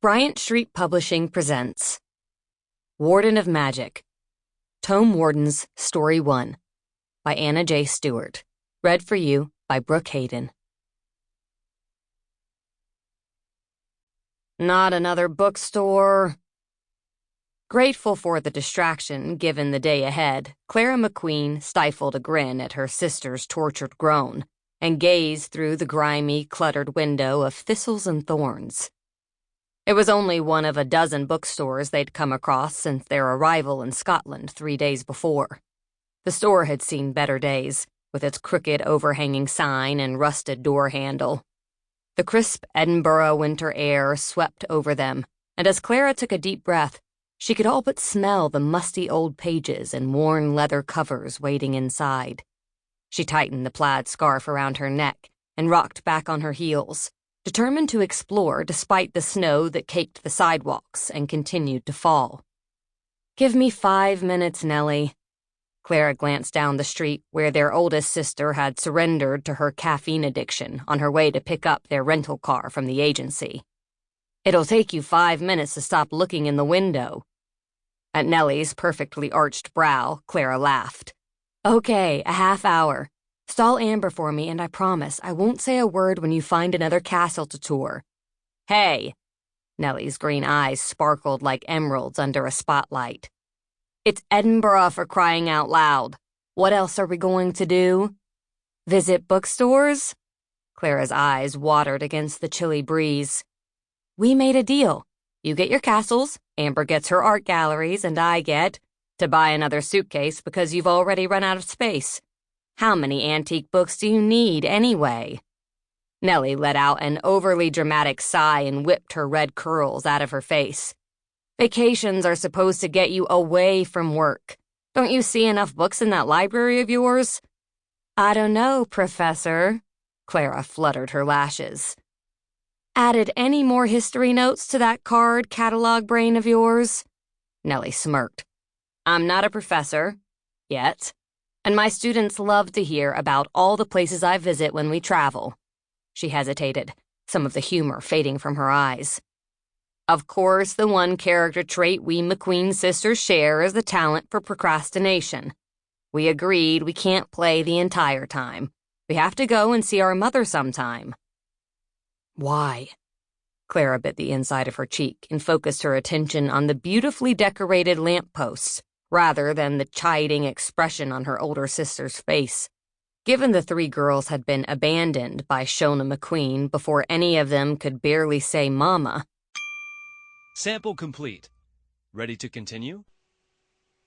Bryant Street Publishing presents Warden of Magic, Tome Warden's Story 1 by Anna J. Stewart. Read for you by Brook Hayden. Not another bookstore. Grateful for the distraction given the day ahead, Clara MacQueen stifled a grin at her sister's tortured groan and gazed through the grimy, cluttered window of thistles and thorns. It was only one of a dozen bookstores they'd come across since their arrival in Scotland 3 days before. The store had seen better days, with its crooked overhanging sign and rusted door handle. The crisp Edinburgh winter air swept over them, and as Clara took a deep breath, she could all but smell the musty old pages and worn leather covers waiting inside. She tightened the plaid scarf around her neck and rocked back on her heels, determined to explore despite the snow that caked the sidewalks and continued to fall. "Give me 5 minutes, Nellie." Clara glanced down the street where their oldest sister had surrendered to her caffeine addiction on her way to pick up their rental car from the agency. "It'll take you 5 minutes to stop looking in the window." At Nellie's perfectly arched brow, Clara laughed. "Okay, a half hour. Stall Amber for me, and I promise I won't say a word when you find another castle to tour." "Hey!" Nellie's green eyes sparkled like emeralds under a spotlight. "It's Edinburgh, for crying out loud. What else are we going to do? Visit bookstores?" Clara's eyes watered against the chilly breeze. "We made a deal. You get your castles, Amber gets her art galleries, and I get to buy another suitcase because you've already run out of space. How many antique books do you need, anyway?" Nellie let out an overly dramatic sigh and whipped her red curls out of her face. "Vacations are supposed to get you away from work. Don't you see enough books in that library of yours?" "I don't know, Professor." Clara fluttered her lashes. "Added any more history notes to that card catalog brain of yours?" Nellie smirked. "I'm not a professor. Yet. And my students love to hear about all the places I visit when we travel." She hesitated, some of the humor fading from her eyes. "Of course, the one character trait we MacQueen sisters share is the talent for procrastination. We agreed we can't play the entire time. We have to go and see our mother sometime." "Why?" Clara bit the inside of her cheek and focused her attention on the beautifully decorated lampposts, rather than the chiding expression on her older sister's face. Given the 3 girls had been abandoned by Shona MacQueen before any of them could barely say mama. Sample complete. Ready to continue?